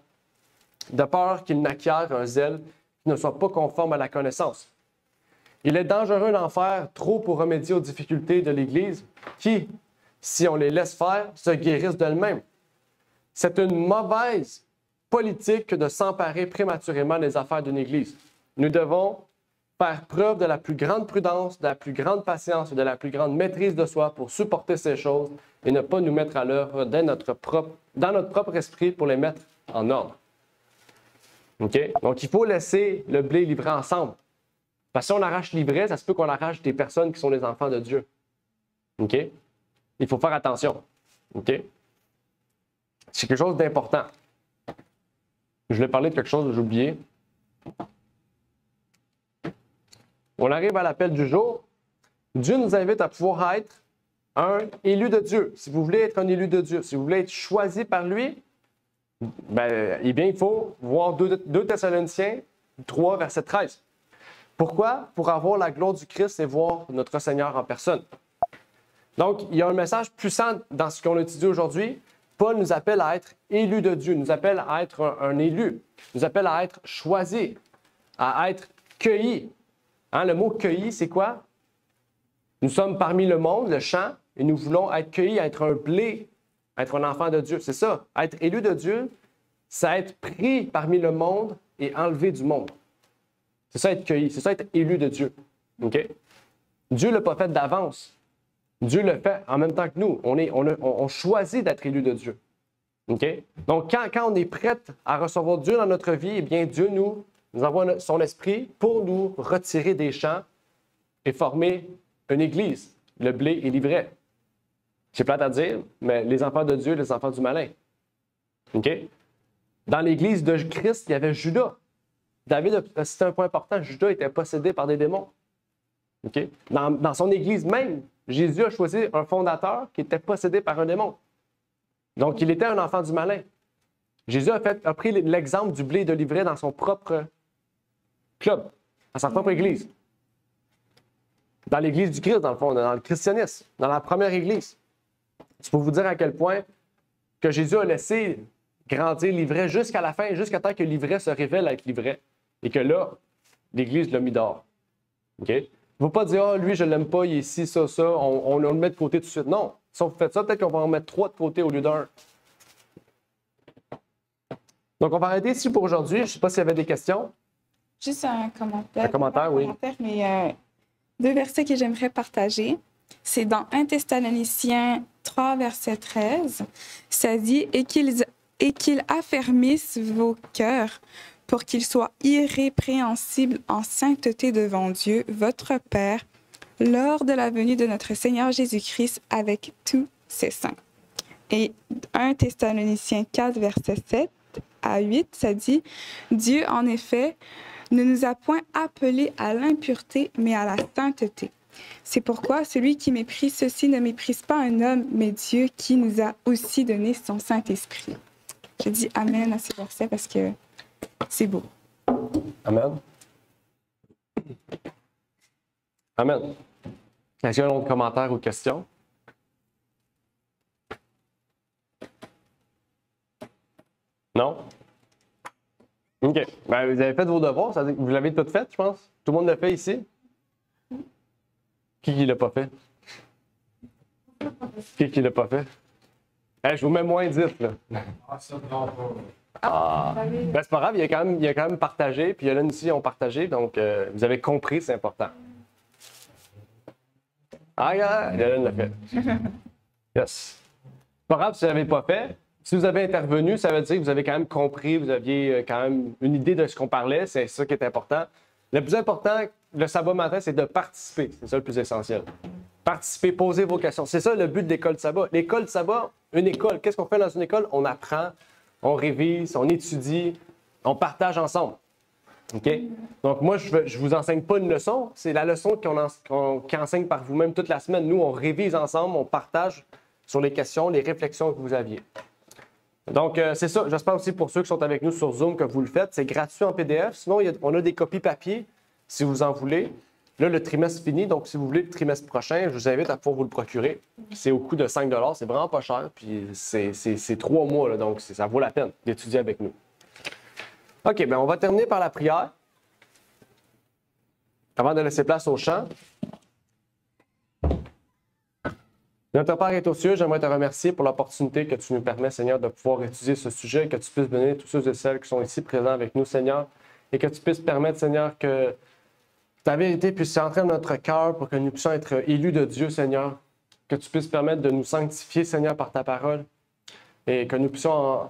de peur qu'ils n'acquièrent un zèle qui ne soit pas conforme à la connaissance. Il est dangereux d'en faire trop pour remédier aux difficultés de l'Église qui, si on les laisse faire, se guérissent d'elles-mêmes. C'est une mauvaise politique que de s'emparer prématurément des affaires d'une Église. Nous devons faire preuve de la plus grande prudence, de la plus grande patience et de la plus grande maîtrise de soi pour supporter ces choses et ne pas nous mettre à l'œuvre dans notre propre esprit pour les mettre en ordre. OK? Donc, il faut laisser le blé et l'ivraie ensemble. Parce que si on arrache l'ivraie, ça se peut qu'on arrache des personnes qui sont les enfants de Dieu. OK? Il faut faire attention. OK? C'est quelque chose d'important. Je voulais parler de quelque chose que j'ai oublié. On arrive à l'appel du jour. Dieu nous invite à pouvoir être un élu de Dieu. Si vous voulez être un élu de Dieu, si vous voulez être choisi par lui, ben, eh bien, il faut voir 2 Thessaloniciens 3, verset 13. Pourquoi? Pour avoir la gloire du Christ et voir notre Seigneur en personne. Donc, il y a un message puissant dans ce qu'on a étudié aujourd'hui. Paul nous appelle à être élus de Dieu, nous appelle à être un élu, nous appelle à être choisi, à être cueilli. Hein, le mot cueilli, c'est quoi? Nous sommes parmi le monde, le champ, et nous voulons être cueillis, être un blé, être un enfant de Dieu. C'est ça. Être élu de Dieu, c'est être pris parmi le monde et enlevé du monde. C'est ça être cueilli, c'est ça être élu de Dieu. OK? Dieu ne l'a pas fait d'avance. Dieu le fait en même temps que nous. On choisit d'être élu de Dieu. OK? Donc, quand on est prêt à recevoir Dieu dans notre vie, eh bien, Dieu nous envoie son esprit pour nous retirer des champs et former une église, le blé et l'ivraie. C'est plate à dire, mais les enfants de Dieu, les enfants du malin. OK? Dans l'église de Christ, il y avait Judas. David, c'était un point important, Judas était possédé par des démons. OK? Dans son église même, Jésus a choisi un fondateur qui était possédé par un démon. Donc, il était un enfant du malin. Jésus a pris l'exemple du blé et de l'ivraie dans son propre club, dans sa propre église. Dans l'église du Christ, dans le fond, dans le christianisme, dans la première église. C'est pour vous dire à quel point que Jésus a laissé grandir l'ivraie jusqu'à la fin, jusqu'à temps que l'ivraie se révèle être l'ivraie. Et que là, l'Église l'a mis dehors. OK? Il ne faut pas dire, ah, lui, je ne l'aime pas, il est ici, ça, on le met de côté tout de suite. Non. Si vous faites ça, peut-être qu'on va en mettre 3 de côté au lieu d'1. Donc, on va arrêter ici pour aujourd'hui. Je ne sais pas s'il y avait des questions. Juste un commentaire. Un commentaire, oui. Mais 2 versets que j'aimerais partager. C'est dans 1 Thessaloniciens 3, verset 13. Ça dit « Et qu'ils affermissent vos cœurs pour qu'ils soient irrépréhensibles en sainteté devant Dieu, votre Père, lors de la venue de notre Seigneur Jésus-Christ avec tous ses saints. » Et 1 Thessaloniciens 4, verset 7 à 8, ça dit « Dieu, en effet, ne nous a point appelés à l'impureté, mais à la sainteté. C'est pourquoi celui qui méprise ceci ne méprise pas un homme, mais Dieu qui nous a aussi donné son Saint-Esprit. » Je dis Amen à ce verset parce que c'est beau. Amen. Amen. Est-ce qu'il y a un autre commentaire ou question? Non? OK. Ben, vous avez fait vos devoirs. Ça veut dire que vous l'avez tout fait, je pense. Tout le monde l'a fait ici? Qui l'a pas fait? Qui l'a pas fait? Hey, je vous mets moins 10, là. Ah, ça ne prend pas. Ah. Ben, c'est pas grave, il a quand même partagé, puis Yolande ici ont partagé, donc vous avez compris, c'est important. Ah, Yolande l'a fait. Yes. C'est pas grave si vous n'avez pas fait. Si vous avez intervenu, ça veut dire que vous avez quand même compris, vous aviez quand même une idée de ce qu'on parlait, c'est ça qui est important. Le plus important, le sabbat matin, c'est de participer. C'est ça le plus essentiel. Participer, poser vos questions. C'est ça le but de l'école de sabbat. L'école de sabbat, une école, qu'est-ce qu'on fait dans une école? On apprend, on révise, on étudie, on partage ensemble. OK? Donc, moi, je ne vous enseigne pas une leçon. C'est la leçon qu'on enseigne par vous-même toute la semaine. Nous, on révise ensemble, on partage sur les questions, les réflexions que vous aviez. Donc, c'est ça. J'espère aussi pour ceux qui sont avec nous sur Zoom que vous le faites. C'est gratuit en PDF. Sinon, on a des copies papier si vous en voulez. Là, le trimestre finit. Donc, si vous voulez le trimestre prochain, je vous invite à pouvoir vous le procurer. C'est au coût de 5 $. C'est vraiment pas cher. Puis, c'est 3 mois. Là, donc, ça vaut la peine d'étudier avec nous. OK. Bien, on va terminer par la prière. Avant de laisser place au chant. Notre Père est aux cieux, j'aimerais te remercier pour l'opportunité que tu nous permets, Seigneur, de pouvoir étudier ce sujet, que tu puisses bénir tous ceux et celles qui sont ici présents avec nous, Seigneur, et que tu puisses permettre, Seigneur, que ta vérité puisse entrer dans notre cœur pour que nous puissions être élus de Dieu, Seigneur, que tu puisses permettre de nous sanctifier, Seigneur, par ta parole, et que nous puissions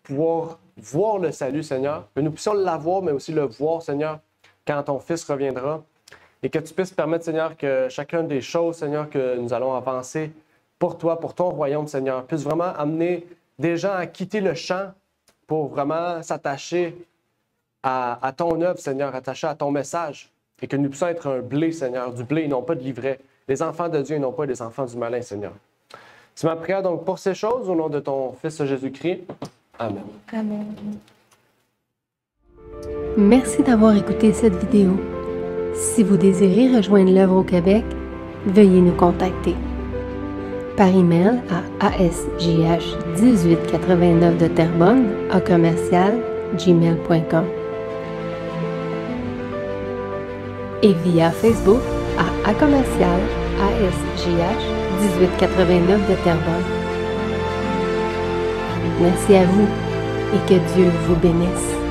pouvoir voir le salut, Seigneur, que nous puissions l'avoir, mais aussi le voir, Seigneur, quand ton Fils reviendra. Et que tu puisses permettre, Seigneur, que chacune des choses, Seigneur, que nous allons avancer pour toi, pour ton royaume, Seigneur, puisse vraiment amener des gens à quitter le champ pour vraiment s'attacher à ton œuvre, Seigneur, attacher à ton message. Et que nous puissions être un blé, Seigneur, du blé et non pas de l'ivraie. Les enfants de Dieu et non pas les enfants du malin, Seigneur. C'est ma prière donc pour ces choses, au nom de ton Fils Jésus-Christ. Amen. Amen. Merci d'avoir écouté cette vidéo. Si vous désirez rejoindre l'œuvre au Québec, veuillez nous contacter par email à asjh1889 de Terrebonne à commercial@gmail.com et via Facebook à commercial asjh1889 de Terrebonne. Merci à vous et que Dieu vous bénisse.